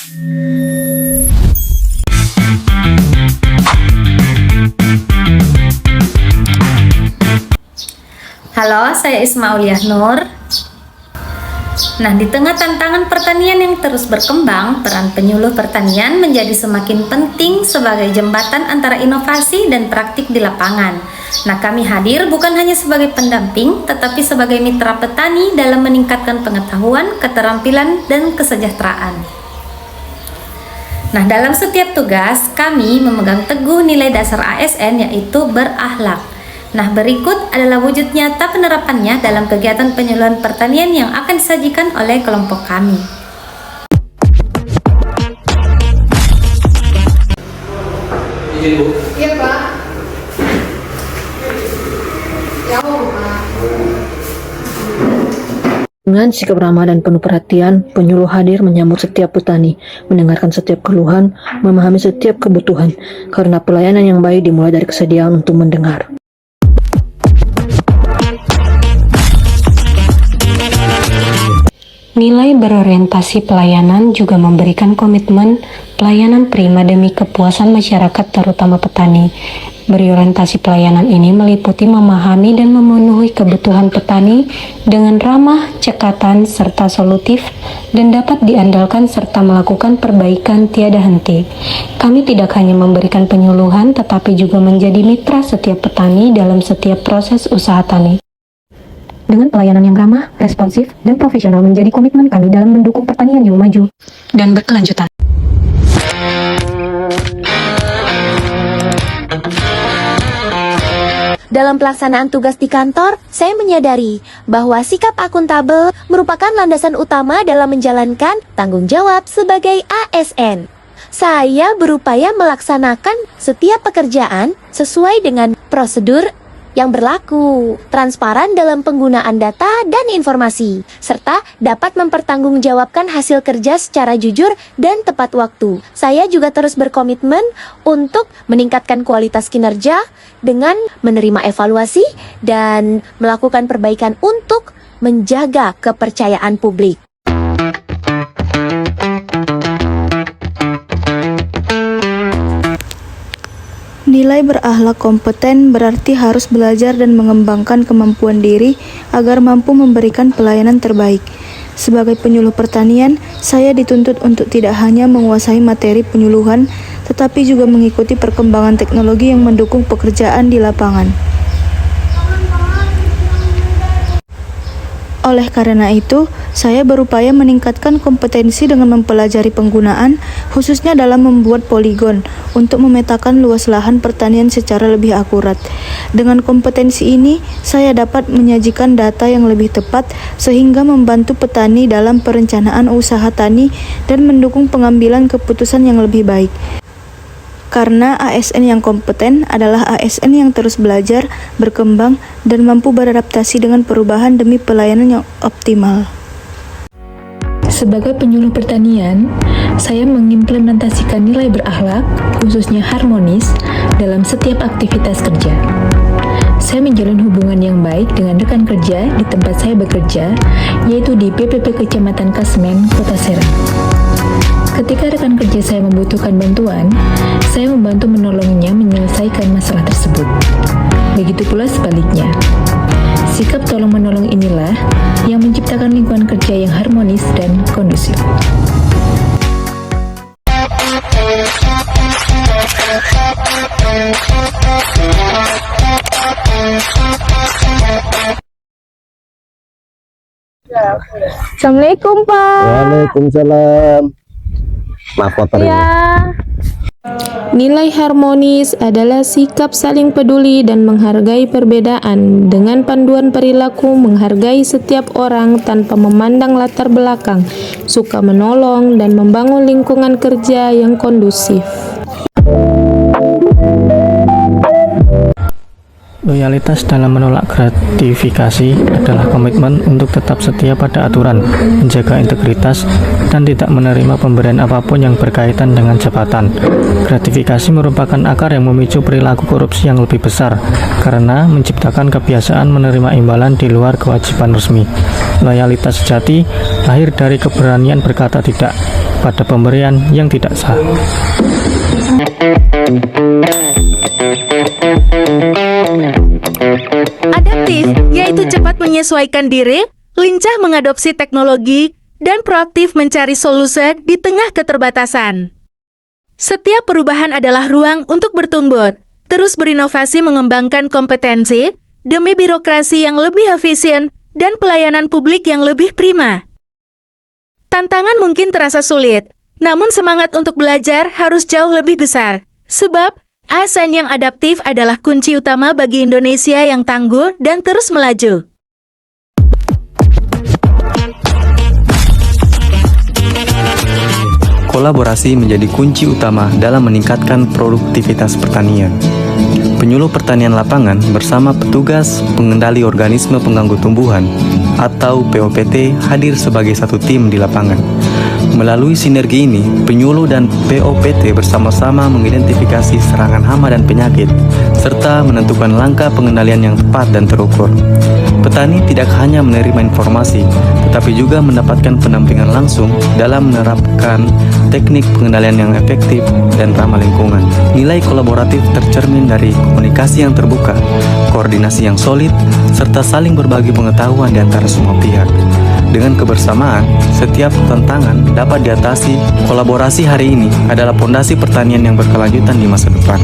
Halo, saya Isma Auliah Nur. Nah, di tengah tantangan pertanian yang terus berkembang, peran penyuluh pertanian menjadi semakin penting sebagai jembatan antara inovasi dan praktik di lapangan. Nah, kami hadir bukan hanya sebagai pendamping, tetapi sebagai mitra petani dalam meningkatkan pengetahuan, keterampilan, dan kesejahteraan. Nah, dalam setiap tugas, kami memegang teguh nilai dasar ASN, yaitu berakhlak. Nah, berikut adalah wujud nyata penerapannya dalam kegiatan penyuluhan pertanian yang akan disajikan oleh kelompok kami. Iya, Pak. Ya, Pak. Dengan sikap ramah dan penuh perhatian, penyuluh hadir menyambut setiap petani, mendengarkan setiap keluhan, memahami setiap kebutuhan, karena pelayanan yang baik dimulai dari kesediaan untuk mendengar. Nilai berorientasi pelayanan juga memberikan komitmen pelayanan prima demi kepuasan masyarakat, terutama petani. Berorientasi pelayanan ini meliputi memahami dan memenuhi kebutuhan petani dengan ramah, cekatan, serta solutif, dan dapat diandalkan serta melakukan perbaikan tiada henti. Kami tidak hanya memberikan penyuluhan, tetapi juga menjadi mitra setiap petani dalam setiap proses usaha tani. Dengan pelayanan yang ramah, responsif, dan profesional menjadi komitmen kami dalam mendukung pertanian yang maju dan berkelanjutan. Dalam pelaksanaan tugas di kantor, saya menyadari bahwa sikap akuntabel merupakan landasan utama dalam menjalankan tanggung jawab sebagai ASN. Saya berupaya melaksanakan setiap pekerjaan sesuai dengan prosedur yang berlaku, transparan dalam penggunaan data dan informasi, serta dapat mempertanggungjawabkan hasil kerja secara jujur dan tepat waktu. Saya juga terus berkomitmen untuk meningkatkan kualitas kinerja dengan menerima evaluasi dan melakukan perbaikan untuk menjaga kepercayaan publik. Nilai berakhlak kompeten berarti harus belajar dan mengembangkan kemampuan diri agar mampu memberikan pelayanan terbaik. Sebagai penyuluh pertanian, saya dituntut untuk tidak hanya menguasai materi penyuluhan, tetapi juga mengikuti perkembangan teknologi yang mendukung pekerjaan di lapangan. Oleh karena itu, saya berupaya meningkatkan kompetensi dengan mempelajari penggunaan, khususnya dalam membuat poligon, untuk memetakan luas lahan pertanian secara lebih akurat. Dengan kompetensi ini, saya dapat menyajikan data yang lebih tepat, sehingga membantu petani dalam perencanaan usaha tani dan mendukung pengambilan keputusan yang lebih baik. Karena ASN yang kompeten adalah ASN yang terus belajar, berkembang, dan mampu beradaptasi dengan perubahan demi pelayanan yang optimal. Sebagai penyuluh pertanian, saya mengimplementasikan nilai berakhlak, khususnya harmonis, dalam setiap aktivitas kerja. Saya menjalin hubungan yang baik dengan rekan kerja di tempat saya bekerja, yaitu di PPP Kecamatan Kasmen, Kota Serang. Ketika rekan kerja saya membutuhkan bantuan, saya membantu menolongnya menyelesaikan masalah tersebut. Begitu pula sebaliknya. Sikap tolong-menolong inilah yang menciptakan lingkungan kerja yang harmonis dan kondusif. Assalamualaikum, Pak. Waalaikumsalam. Maaf kotor ini. Nilai harmonis adalah sikap saling peduli dan menghargai perbedaan dengan panduan perilaku menghargai setiap orang tanpa memandang latar belakang, suka menolong dan membangun lingkungan kerja yang kondusif. Loyalitas dalam menolak gratifikasi adalah komitmen untuk tetap setia pada aturan, menjaga integritas, dan tidak menerima pemberian apapun yang berkaitan dengan jabatan. Gratifikasi merupakan akar yang memicu perilaku korupsi yang lebih besar, karena menciptakan kebiasaan menerima imbalan di luar kewajiban resmi. Loyalitas sejati lahir dari keberanian berkata tidak pada pemberian yang tidak sah. Adaptif, yaitu cepat menyesuaikan diri, lincah mengadopsi teknologi, dan proaktif mencari solusi di tengah keterbatasan. Setiap perubahan adalah ruang untuk bertumbuh, terus berinovasi mengembangkan kompetensi, demi birokrasi yang lebih efisien dan pelayanan publik yang lebih prima. Tantangan mungkin terasa sulit, namun semangat untuk belajar harus jauh lebih besar, sebab ASN yang adaptif adalah kunci utama bagi Indonesia yang tangguh dan terus melaju. Kolaborasi menjadi kunci utama dalam meningkatkan produktivitas pertanian. Penyuluh pertanian lapangan bersama petugas pengendali organisme pengganggu tumbuhan atau POPT hadir sebagai satu tim di lapangan. Melalui sinergi ini, penyuluh dan POPT bersama-sama mengidentifikasi serangan hama dan penyakit, serta menentukan langkah pengendalian yang tepat dan terukur. Petani tidak hanya menerima informasi, tetapi juga mendapatkan pendampingan langsung dalam menerapkan teknik pengendalian yang efektif dan ramah lingkungan. Nilai kolaboratif tercermin dari komunikasi yang terbuka, koordinasi yang solid, serta saling berbagi pengetahuan di antara semua pihak. Dengan kebersamaan, setiap tantangan dapat diatasi. Kolaborasi hari ini adalah fondasi pertanian yang berkelanjutan di masa depan.